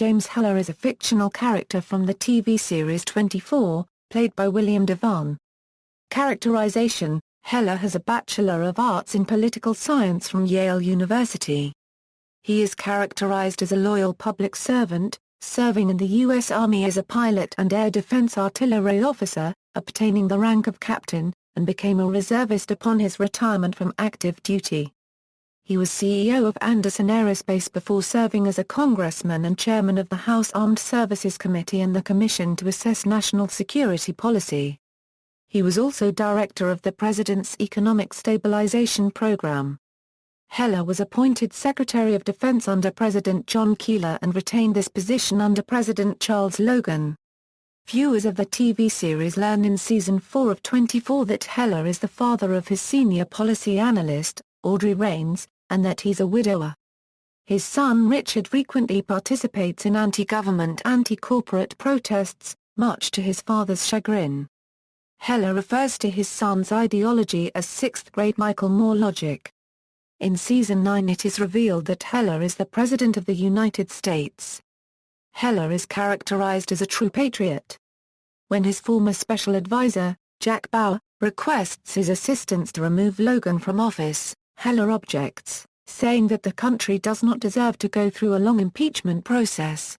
James Heller is a fictional character from the TV series 24, played by William Devane. Characterization: Heller has a Bachelor of Arts in Political Science from Yale University. He is characterized as a loyal public servant, serving in the U.S. Army as a pilot and air defense artillery officer, obtaining the rank of captain, and became a reservist upon his retirement from active duty. He was CEO of Anderson Aerospace before serving as a congressman and chairman of the House Armed Services Committee and the Commission to Assess National Security Policy. He was also director of the President's Economic Stabilization Program. Heller was appointed Secretary of Defense under President John Keeler and retained this position under President Charles Logan. Viewers of the TV series learn in Season 4 of 24 that Heller is the father of his senior policy analyst, Audrey Raines, and that he's a widower. His son Richard frequently participates in anti-government, anti-corporate protests, much to his father's chagrin. Heller refers to his son's ideology as sixth-grade Michael Moore logic. In Season 9 it is revealed that Heller is the President of the United States. Heller is characterized as a true patriot. When his former special advisor, Jack Bauer, requests his assistance to remove Logan from office, Heller objects, saying that the country does not deserve to go through a long impeachment process.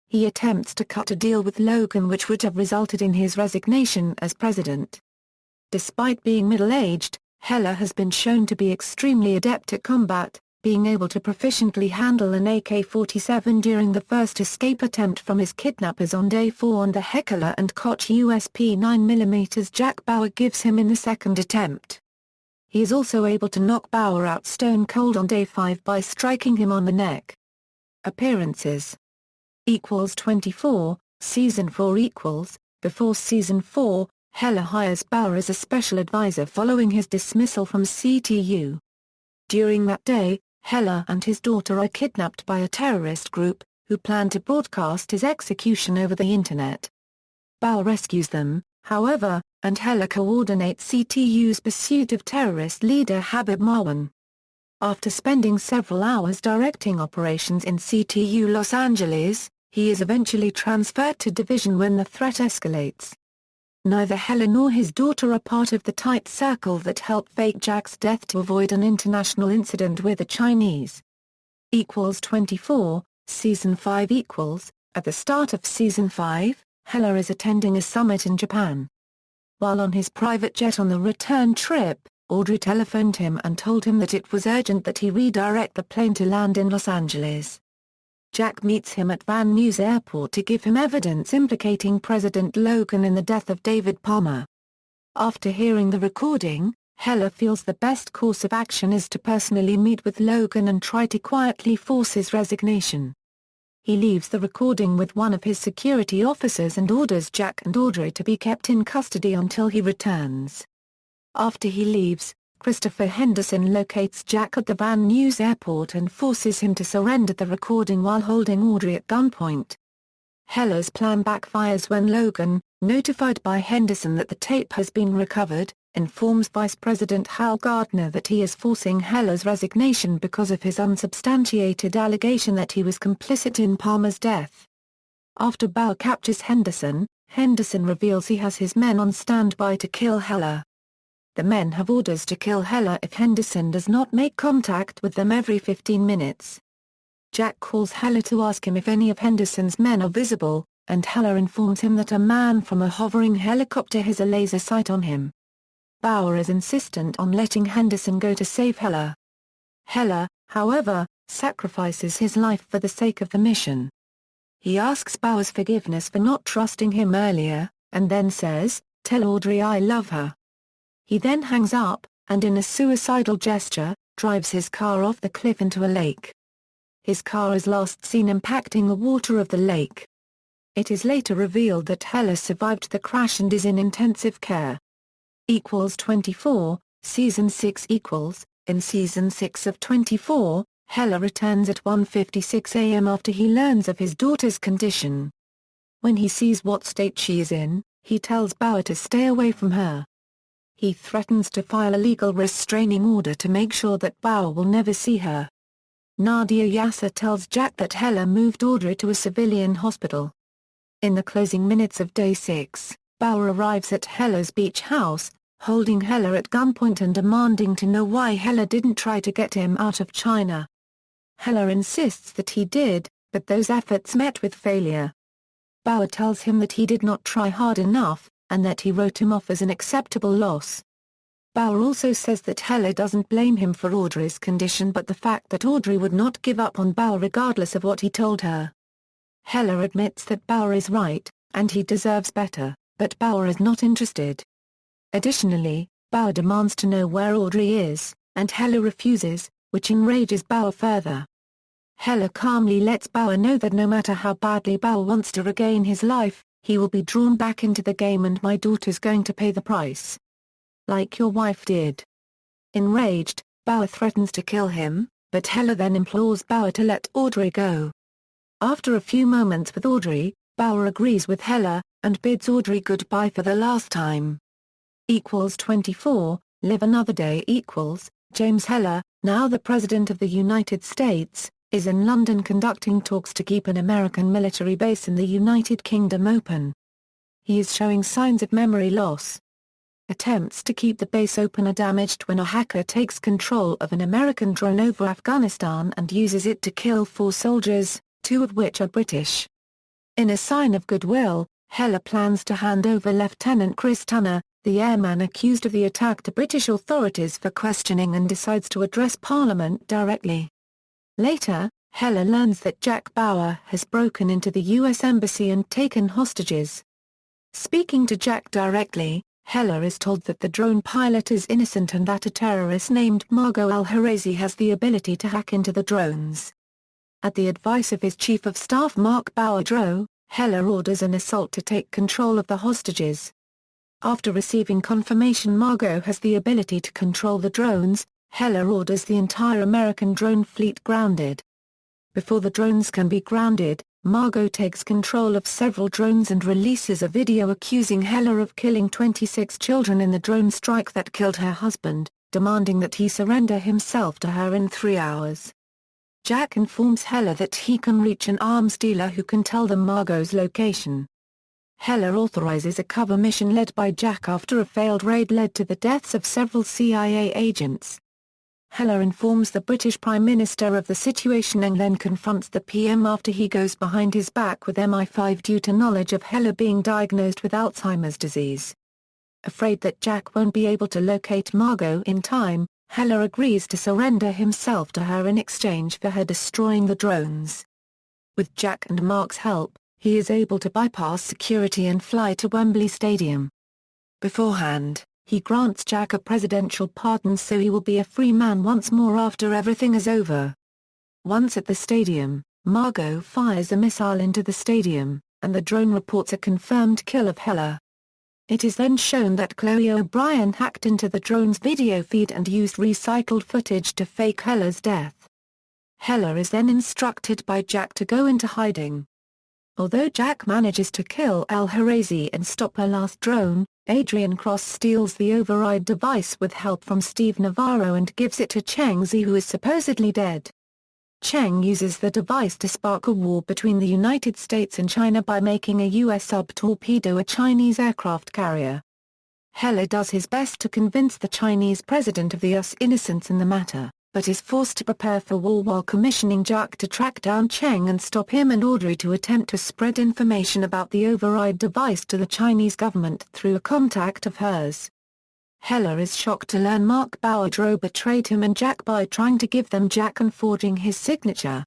He attempts to cut a deal with Logan which would have resulted in his resignation as president. Despite being middle-aged, Heller has been shown to be extremely adept at combat, being able to proficiently handle an AK-47 during the first escape attempt from his kidnappers on Day 4 and the Heckler & Koch USP 9mm Jack Bauer gives him in the second attempt. He is also able to knock Bauer out stone cold on Day 5 by striking him on the neck. Appearances = 24, Season 4 = Before Season 4, Heller hires Bauer as a special advisor following his dismissal from CTU. During that day, Heller and his daughter are kidnapped by a terrorist group, who plan to broadcast his execution over the Internet. Bauer rescues them, however, and Heller coordinates CTU's pursuit of terrorist leader Habib Marwan. After spending several hours directing operations in CTU Los Angeles, he is eventually transferred to Division when the threat escalates. Neither Heller nor his daughter are part of the tight circle that helped fake Jack's death to avoid an international incident with the Chinese. = 24, Season 5 = At the start of Season 5, Heller is attending a summit in Japan. While on his private jet on the return trip, Audrey telephoned him and told him that it was urgent that he redirect the plane to land in Los Angeles. Jack meets him at Van Nuys Airport to give him evidence implicating President Logan in the death of David Palmer. After hearing the recording, Heller feels the best course of action is to personally meet with Logan and try to quietly force his resignation. He leaves the recording with one of his security officers and orders Jack and Audrey to be kept in custody until he returns. After he leaves, Christopher Henderson locates Jack at the Van Nuys Airport and forces him to surrender the recording while holding Audrey at gunpoint. Heller's plan backfires when Logan, notified by Henderson that the tape has been recovered, informs Vice President Hal Gardner that he is forcing Heller's resignation because of his unsubstantiated allegation that he was complicit in Palmer's death. After Bauer captures Henderson, Henderson reveals he has his men on standby to kill Heller. The men have orders to kill Heller if Henderson does not make contact with them every 15 minutes. Jack calls Heller to ask him if any of Henderson's men are visible, and Heller informs him that a man from a hovering helicopter has a laser sight on him. Bauer is insistent on letting Henderson go to save Heller. Heller, however, sacrifices his life for the sake of the mission. He asks Bauer's forgiveness for not trusting him earlier, and then says, "Tell Audrey I love her." He then hangs up, and in a suicidal gesture, drives his car off the cliff into a lake. His car is last seen impacting the water of the lake. It is later revealed that Heller survived the crash and is in intensive care. = 24, Season 6 = In Season 6 of 24, Heller returns at 1:56 a.m. after he learns of his daughter's condition. When he sees what state she is in, he tells Bauer to stay away from her. He threatens to file a legal restraining order to make sure that Bauer will never see her. Nadia Yasser tells Jack that Heller moved Audrey to a civilian hospital. In the closing minutes of Day 6, Bauer arrives at Heller's beach house, holding Heller at gunpoint and demanding to know why Heller didn't try to get him out of China. Heller insists that he did, but those efforts met with failure. Bauer tells him that he did not try hard enough, and that he wrote him off as an acceptable loss. Bauer also says that Heller doesn't blame him for Audrey's condition but the fact that Audrey would not give up on Bauer regardless of what he told her. Heller admits that Bauer is right, and he deserves better, but Bauer is not interested. Additionally, Bauer demands to know where Audrey is, and Heller refuses, which enrages Bauer further. Heller calmly lets Bauer know that no matter how badly Bauer wants to regain his life, he will be drawn back into the game and my daughter's going to pay the price. Like your wife did. Enraged, Bauer threatens to kill him, but Heller then implores Bauer to let Audrey go. After a few moments with Audrey, Bauer agrees with Heller, and bids Audrey goodbye for the last time. 24, Live Another Day James Heller, now the President of the United States, is in London conducting talks to keep an American military base in the United Kingdom open. He is showing signs of memory loss. Attempts to keep the base open are damaged when a hacker takes control of an American drone over Afghanistan and uses it to kill 4 soldiers, 2 of which are British. In a sign of goodwill, Heller plans to hand over Lieutenant Chris Tanner, the airman accused of the attack, to British authorities for questioning and decides to address Parliament directly. Later, Heller learns that Jack Bauer has broken into the U.S. Embassy and taken hostages. Speaking to Jack directly, Heller is told that the drone pilot is innocent and that a terrorist named Margot Al-Harazi has the ability to hack into the drones. At the advice of his Chief of Staff Mark Boudreaux, Heller orders an assault to take control of the hostages. After receiving confirmation Margot has the ability to control the drones, Heller orders the entire American drone fleet grounded. Before the drones can be grounded, Margot takes control of several drones and releases a video accusing Heller of killing 26 children in the drone strike that killed her husband, demanding that he surrender himself to her in 3 hours. Jack informs Heller that he can reach an arms dealer who can tell them Margot's location. Heller authorizes a cover mission led by Jack after a failed raid led to the deaths of several CIA agents. Heller informs the British Prime Minister of the situation and then confronts the PM after he goes behind his back with MI5 due to knowledge of Heller being diagnosed with Alzheimer's disease. Afraid that Jack won't be able to locate Margot in time, Heller agrees to surrender himself to her in exchange for her destroying the drones. With Jack and Mark's help, he is able to bypass security and fly to Wembley Stadium. Beforehand, he grants Jack a presidential pardon so he will be a free man once more after everything is over. Once at the stadium, Margot fires a missile into the stadium, and the drone reports a confirmed kill of Heller. It is then shown that Chloe O'Brien hacked into the drone's video feed and used recycled footage to fake Heller's death. Heller is then instructed by Jack to go into hiding. Although Jack manages to kill Al-Harazi and stop her last drone, Adrian Cross steals the override device with help from Steve Navarro and gives it to Cheng Zi, who is supposedly dead. Cheng uses the device to spark a war between the United States and China by making a U.S. sub-torpedo a Chinese aircraft carrier. Heller does his best to convince the Chinese president of the US innocence in the matter, but is forced to prepare for war while commissioning Jack to track down Cheng and stop him and Audrey to attempt to spread information about the override device to the Chinese government through a contact of hers. Heller is shocked to learn Mark Boudreaux betrayed him and Jack by trying to give them Jack and forging his signature.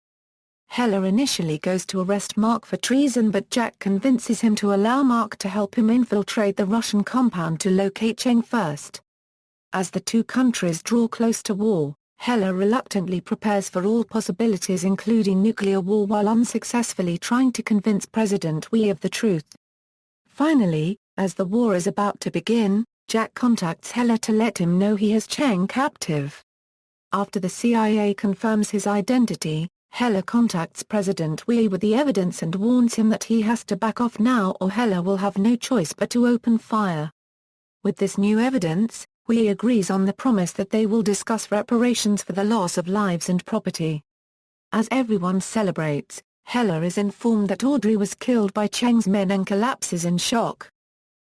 Heller initially goes to arrest Mark for treason, but Jack convinces him to allow Mark to help him infiltrate the Russian compound to locate Cheng first. As the two countries draw close to war, Heller reluctantly prepares for all possibilities including nuclear war while unsuccessfully trying to convince President Wei of the truth. Finally, as the war is about to begin, Jack contacts Heller to let him know he has Cheng captive. After the CIA confirms his identity, Heller contacts President Wei with the evidence and warns him that he has to back off now or Heller will have no choice but to open fire. With this new evidence, Wei agrees on the promise that they will discuss reparations for the loss of lives and property. As everyone celebrates, Hella is informed that Audrey was killed by Cheng's men and collapses in shock.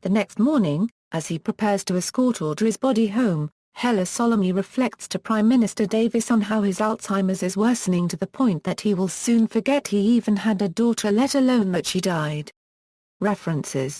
The next morning, as he prepares to escort Audrey's body home, Hella solemnly reflects to Prime Minister Davis on how his Alzheimer's is worsening to the point that he will soon forget he even had a daughter, let alone that she died. References